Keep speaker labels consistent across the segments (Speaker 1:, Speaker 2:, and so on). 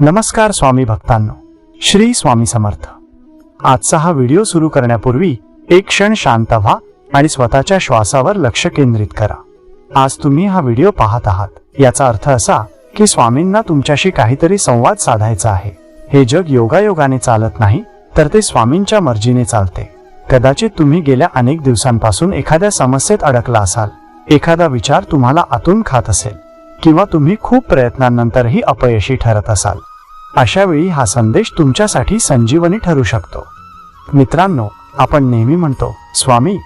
Speaker 1: नमस्कार स्वामी भक्तांनो, श्री स्वामी समर्थ। आजचा हा व्हिडिओ सुरू करण्यापूर्वी एक क्षण शांत व्हा आणि स्वतःच्या श्वासावर लक्ष केंद्रित करा। आज तुम्ही हा व्हिडिओ पाहत आहात, याचा अर्थ असा की स्वामींना तुमच्याशी काहीतरी संवाद साधायचा आहे। हे जग योगायोगाने चालत नाही, तर ते स्वामींच्या मर्जीने चालते। कदाचित तुम्ही गेल्या अनेक दिवसांपासून एखाद्या समस्येत अडकला असाल, एखादा विचार तुम्हाला आतून खात असेल, किंवा तुम्ही खूप प्रयत्नांनंतरही अपयशी ठरत असाल। अशा वेळी हा संदेश तुमच्यासाठी संजीवनी ठरू शकतो। मित्रांनो, आपण नेहमी म्हणतो, स्वामी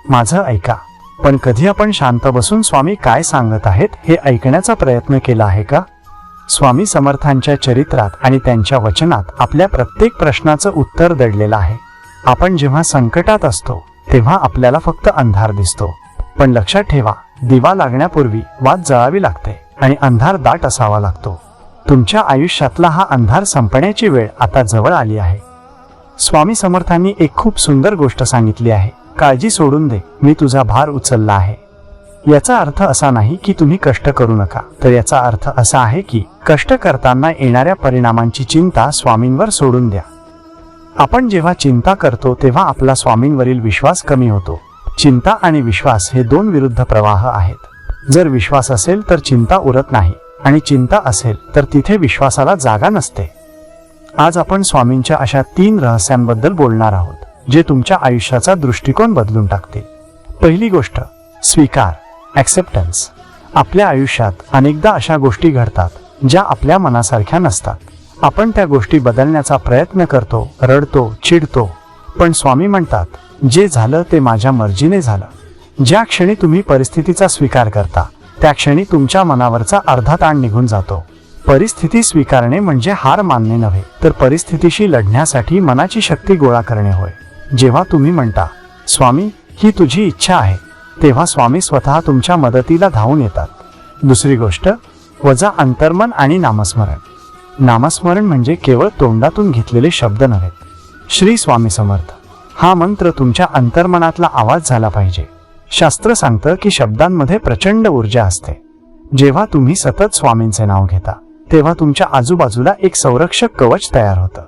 Speaker 1: माझं ऐका, पण कधी आपण शांत बसून स्वामी काय सांगत आहेत हे ऐकण्याचा प्रयत्न केला आहे का? स्वामी समर्थांच्या चरित्रात आणि त्यांच्या वचनात आपल्या प्रत्येक प्रश्नाचं उत्तर दडलेलं आहे। आपण जेव्हा संकटात असतो तेव्हा आपल्याला फक्त अंधार दिसतो, पण लक्षात ठेवा, दिवा लागण्यापूर्वी वात जळावी लागते आणि अंधार दाट असावा लागतो। तुमच्या आयुष्यातला हा अंधार संपण्याची वेळ आता जवळ आली आहे। स्वामी समर्थांनी एक खूप सुंदर गोष्ट सांगितली आहे, काळजी सोडून दे, मी तुझा भार उचलला आहे। याचा अर्थ असा नाही की तुम्ही कष्ट करू नका, तर याचा अर्थ असा आहे की कष्ट करताना येणाऱ्या परिणामांची चिंता स्वामींवर सोडून द्या। आपण जेव्हा चिंता करतो तेव्हा आपला स्वामींवरील विश्वास कमी होतो। चिंता आणि विश्वास हे दोन विरुद्ध प्रवाह आहेत। जर विश्वास असेल तर चिंता उरत नाही, आणि चिंता असेल तर तिथे विश्वासाला जागा नसते। आज आपण स्वामींच्या अशा 3 रहस्यांबद्दल बोलणार आहोत, जे तुमच्या आयुष्याचा दृष्टिकोन बदलून टाकतील। पहिली गोष्ट, स्वीकार, ॲक्सेप्टन्स। आपल्या आयुष्यात अनेकदा अशा गोष्टी घडतात ज्या आपल्या मनासारख्या नसतात। आपण त्या गोष्टी बदलण्याचा प्रयत्न करतो, रडतो, चिडतो, पण स्वामी म्हणतात, जे झालं ते माझ्या मर्जीने झालं। ज्या क्षणी तुम्ही परिस्थितीचा स्वीकार करता, त्या क्षणी तुमच्या मनावरचा अर्धा ताण निघून जातो। परिस्थिती स्वीकारणे म्हणजे हार मानणे नव्हे, तर परिस्थितीशी लढण्यासाठी मनाची शक्ती गोळा करणे होय। जेव्हा तुम्ही म्हणता, स्वामी ही तुझी इच्छा आहे, तेव्हा स्वामी स्वतः तुमच्या मदतीला धावून येतात। दुसरी गोष्ट, वजा अंतर्मन आणि नामस्मरण। नामस्मरण म्हणजे केवळ तोंडातून घेतलेले शब्द नव्हेत। श्री स्वामी समर्थ हा मंत्र तुमच्या अंतर्मनातला आवाज झाला पाहिजे। शास्त्र सांगतं की शब्दांमध्ये प्रचंड ऊर्जा असते। जेव्हा तुम्ही सतत स्वामींचे नाव घेता, तेव्हा तुमच्या आजूबाजूला एक संरक्षक कवच तयार होतं।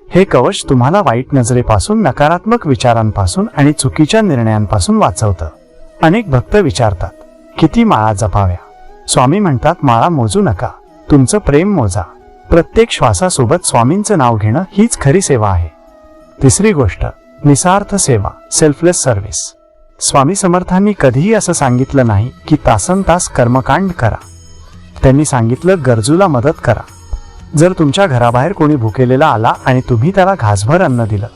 Speaker 1: हे कवच तुम्हाला वाईट नजरेपासून, नकारात्मक विचारांपासून आणि चुकीच्या निर्णयांपासून वाचवतं। अनेक भक्त विचारतात, किती माळा जपाव्या? स्वामी म्हणतात, माळा मोजू नका, तुमचं प्रेम मोजा। प्रत्येक श्वासासोबत स्वामींचं नाव घेणं हीच खरी सेवा आहे। तिसरी गोष्ट, निस्वार्थ सेवा, सेल्फलेस सर्व्हिस। स्वामी समर्थांनी कधीही असं सांगितलं नाही की तासनतास कर्मकांड करा। त्यांनी सांगितलं, गरजूला मदत करा। जर तुमच्या घराबाहेर कोणी भुकेलेला आला आणि तुम्ही त्याला घासभर अन्न दिलं,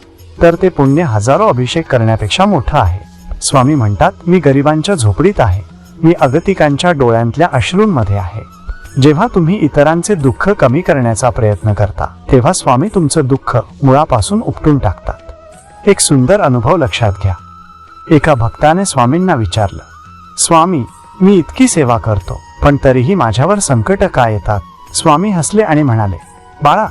Speaker 1: तर ते पुण्य हजारो अभिषेक करण्यापेक्षा मोठं आहे। स्वामी म्हणतात, मी गरिबांच्या झोपडीत आहे, मी अगतिकांच्या डोळ्यांतल्या अश्रूंमध्ये आहे। जेव्हा तुम्ही इतरांचे दुःख कमी करण्याचा प्रयत्न करता, तेव्हा स्वामी तुमचं दुःख मुळापासून उपटून टाकतात। एक सुंदर अनुभव लक्षात घ्या। एका भक्ताने स्वामींना विचारलं, स्वामी मी इतकी सेवा करतो, पण तरीही माझ्यावर संकट का येतात? स्वामी हसले आणि म्हणाले, बाळा,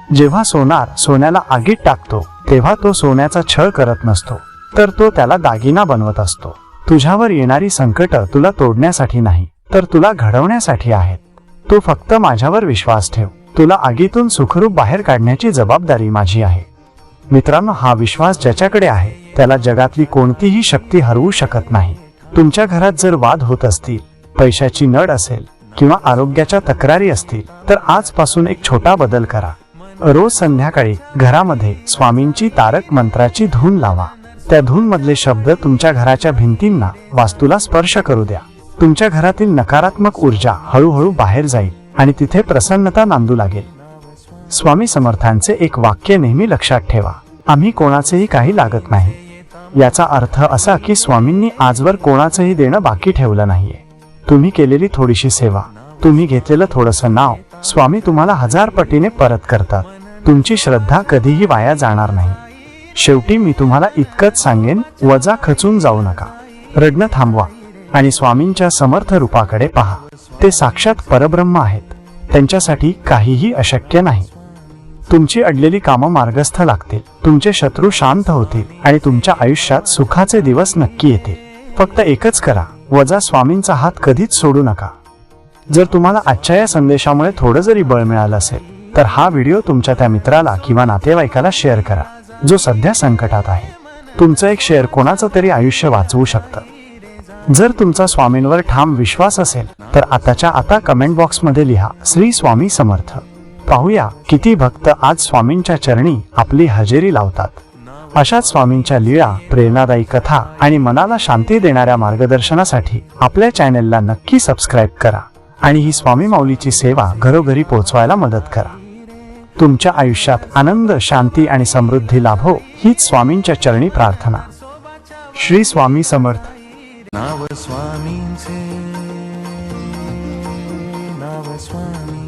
Speaker 1: जेव्हा सोनार सोन्याला आगीत टाकतो, तेव्हा तो सोन्याचा छळ करत नसतो, तर तो त्याला दागिना बनवत असतो। तुझ्यावर येणारी संकट तुला तोडण्यासाठी नाही, तर तुला घडवण्यासाठी आहेत। तू फक्त माझ्यावर विश्वास ठेव, तुला आगीतून सुखरूप बाहेर काढण्याची जबाबदारी माझी आहे। मित्रांनो, हा विश्वास ज्याच्याकडे आहे त्याला जगातली कोणतीही शक्ती हरवू शकत नाही। तुमच्या घरात जर वाद होत असतील, पैशाची नड असेल किंवा आरोग्याच्या तक्रारी असतील, तर आजपासून एक छोटा बदल करा। रोज संध्याकाळी घरामध्ये स्वामींची तारक मंत्राची धून लावा। त्या धून मधले शब्द तुमच्या घराच्या भिंतींना, वास्तूला स्पर्श करू द्या। तुमच्या घरातील नकारात्मक ऊर्जा हळूहळू बाहेर जाईल आणि तिथे प्रसन्नता नांदू लागेल। स्वामी समर्थांचे एक वाक्य नेहमी लक्षात ठेवा, आम्ही कोणाचेही काही लागत नाही। याचा अर्थ असा की स्वामींनी आजवर कोणाचंही देणं बाकी ठेवलं नाहीये। तुम्ही केलेली थोडीशी सेवा, तुम्ही घेतलेलं थोडंसं नाव, स्वामी तुम्हाला 1000 पटीने परत करतात। तुमची श्रद्धा कधीही वाया जाणार नाही। शेवटी मी तुम्हाला इतकंच सांगेन, वजा खचून जाऊ नका, रडणं थांबवा आणि स्वामींच्या समर्थ रूपाकडे पहा। ते साक्षात परब्रह्म आहेत, त्यांच्यासाठी काहीही अशक्य नाही। तुमची अडलेली कामं मार्गस्थ लागतील, तुमचे शत्रू शांत होतील आणि तुमच्या आयुष्यात सुखाचे दिवस नक्की येतील। फक्त एकच करा, वजा स्वामींचा हात कधीच सोडू नका। जर तुम्हाला आजच्या या संदेशामुळे थोडं जरी बळ मिळालं असेल, तर हा व्हिडिओ तुमच्या त्या मित्राला किंवा नातेवाईकाला शेअर करा जो सध्या संकटात आहे. तुमचं एक शेअर कोणाचं तरी आयुष्य वाचवू शकतं. जर तुमचा स्वामींवर ठाम विश्वास असेल तर आताच्या आता कमेंट बॉक्समध्ये लिहा श्री स्वामी समर्थ. पाहूया किती भक्त आज स्वामींच्या चरणी आपली हजेरी लावतात. अशाच स्वामींच्या लीळा, प्रेरणादायी कथा आणि मनाला शांती देणाऱ्या मार्गदर्शनासाठी आपल्या चॅनेलला नक्की सबस्क्राईब करा आणि ही स्वामी माऊलीची सेवा घरोघरी पोहोचवायला मदत करा. तुमच्या आयुष्यात आनंद, शांती आणि समृद्धी लाभो हीच स्वामींच्या चरणी प्रार्थना. श्री स्वामी समर्थ.
Speaker 2: नाव स्वामींचे, नाव स्वामी.